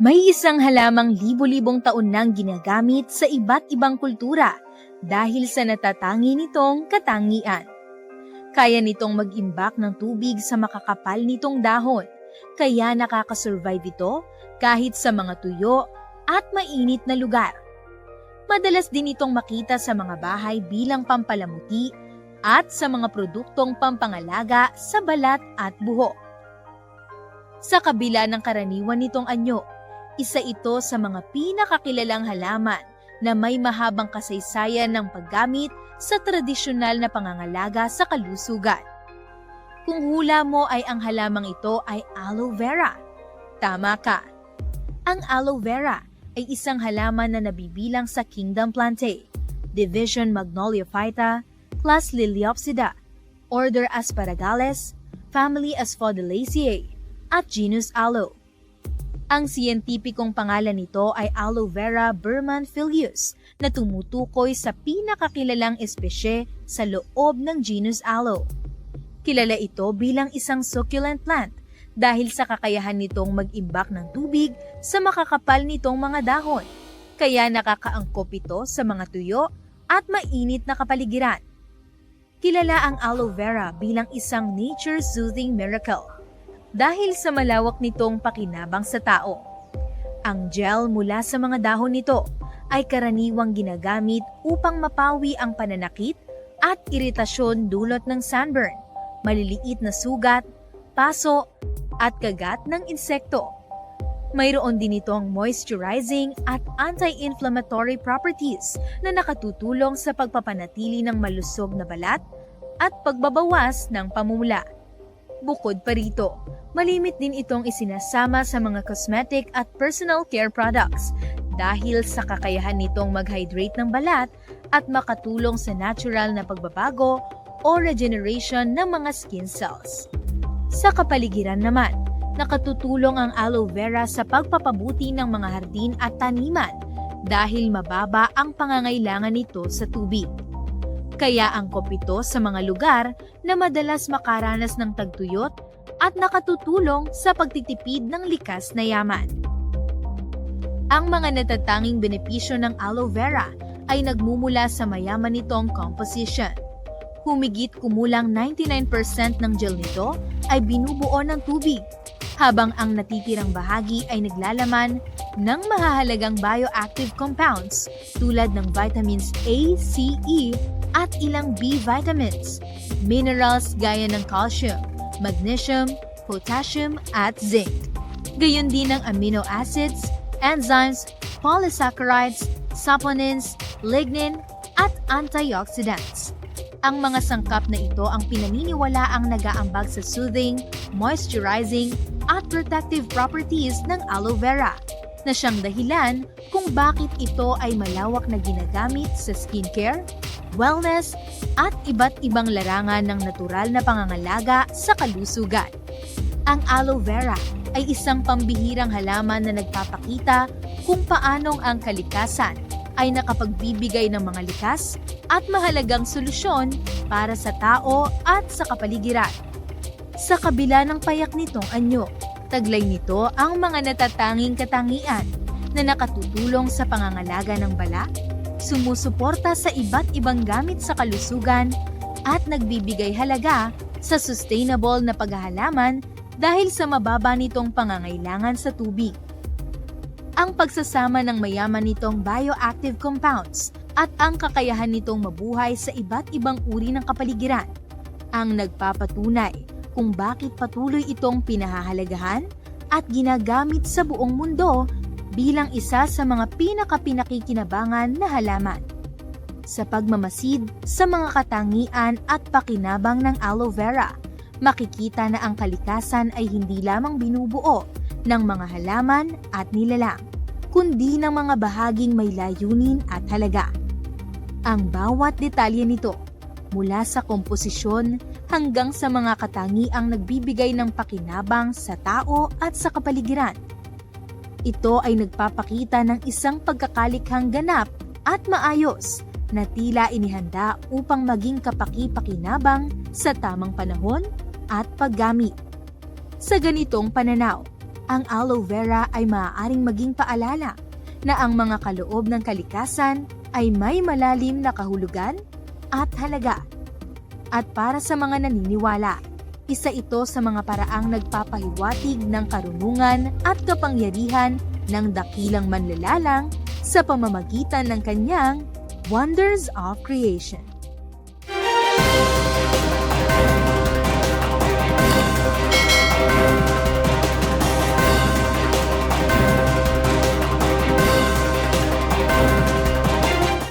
May isang halamang libo-libong taon nang ginagamit sa iba't ibang kultura dahil sa natatangi nitong katangian. Kaya nitong mag-imbak ng tubig sa makakapal nitong dahon, kaya nakakasurvive ito kahit sa mga tuyo at mainit na lugar. Madalas din itong makita sa mga bahay bilang pampalamuti at sa mga produktong pampangalaga sa balat at buhok. Sa kabila ng karaniwan nitong anyo, isa ito sa mga pinakakilalang halaman na may mahabang kasaysayan ng paggamit sa tradisyonal na pangangalaga sa kalusugan. Kung hula mo ay ang halamang ito ay aloe vera, tama ka. Ang aloe vera ay isang halaman na nabibilang sa Kingdom Plantae, Division Magnoliophyta, Class Liliopsida, Order Asparagales, Family Asphodelaceae, at Genus Aloe. Ang siyentipikong pangalan nito ay Aloe vera burmann-filius na tumutukoy sa pinakakilalang espesye sa loob ng genus Aloe. Kilala ito bilang isang succulent plant dahil sa kakayahan nitong mag-imbak ng tubig sa makakapal nitong mga dahon, kaya nakakaangkop ito sa mga tuyo at mainit na kapaligiran. Kilala ang aloe vera bilang isang nature-soothing miracle dahil sa malawak nitong pakinabang sa tao. Ang gel mula sa mga dahon nito ay karaniwang ginagamit upang mapawi ang pananakit at iritasyon dulot ng sunburn, maliliit na sugat, paso, at kagat ng insekto. Mayroon din itong moisturizing at anti-inflammatory properties na nakatutulong sa pagpapanatili ng malusog na balat at pagbabawas ng pamumula. Bukod pa rito, malimit din itong isinasama sa mga cosmetic at personal care products dahil sa kakayahan nitong mag-hydrate ng balat at makatulong sa natural na pagbabago o regeneration ng mga skin cells. Sa kapaligiran naman, nakatutulong ang aloe vera sa pagpapabuti ng mga hardin at taniman dahil mababa ang pangangailangan nito sa tubig. Kaya angkop ito sa mga lugar na madalas makaranas ng tagtuyot at nakatutulong sa pagtitipid ng likas na yaman. Ang mga natatanging benepisyo ng aloe vera ay nagmumula sa mayaman nitong composition. Humigit kumulang 99% ng gel nito ay binubuo ng tubig, habang ang natitirang bahagi ay naglalaman ng mahahalagang bioactive compounds tulad ng vitamins A, C, E at ilang B vitamins, minerals gaya ng calcium, magnesium, potassium at zinc. Gayon din ang amino acids, enzymes, polysaccharides, saponins, lignin at antioxidants. Ang mga sangkap na ito ang pinaniniwalaang nag-aambag sa soothing, moisturizing, at protective properties ng aloe vera, na siyang dahilan kung bakit ito ay malawak na ginagamit sa skincare, wellness, at iba't ibang larangan ng natural na pangangalaga sa kalusugan. Ang aloe vera ay isang pambihirang halaman na nagpapakita kung paanong ang kalikasan ay nakapagbibigay ng mga likas at mahalagang solusyon para sa tao at sa kapaligiran. Sa kabila ng payak nitong anyo, taglay nito ang mga natatanging katangian na nakatutulong sa pangangalaga ng balat, sumusuporta sa iba't ibang gamit sa kalusugan, at nagbibigay halaga sa sustainable na paghahalaman dahil sa mababa nitong pangangailangan sa tubig. Ang pagsasama ng mayaman nitong bioactive compounds at ang kakayahan nitong mabuhay sa iba't ibang uri ng kapaligiran ang nagpapatunay kung bakit patuloy itong pinahahalagahan at ginagamit sa buong mundo bilang isa sa mga pinakapinakikinabangan na halaman. Sa pagmamasid sa mga katangian at pakinabang ng aloe vera, makikita na ang kalikasan ay hindi lamang binubuo ng mga halaman at nilalang, kundi ng mga bahaging may layunin at halaga. Ang bawat detalye nito, mula sa komposisyon hanggang sa mga katangiang nagbibigay ng pakinabang sa tao at sa kapaligiran. Ito ay nagpapakita ng isang pagkakalikhang ganap at maayos na tila inihanda upang maging kapaki-pakinabang sa tamang panahon at paggamit. Sa ganitong pananaw, Ang aloe vera ay maaaring maging paalala na ang mga kaloob ng kalikasan ay may malalim na kahulugan at halaga. At para sa mga naniniwala, isa ito sa mga paraang nagpapahiwatig ng karunungan at kapangyarihan ng dakilang manlalalang sa pamamagitan ng kanyang Wonders of Creation.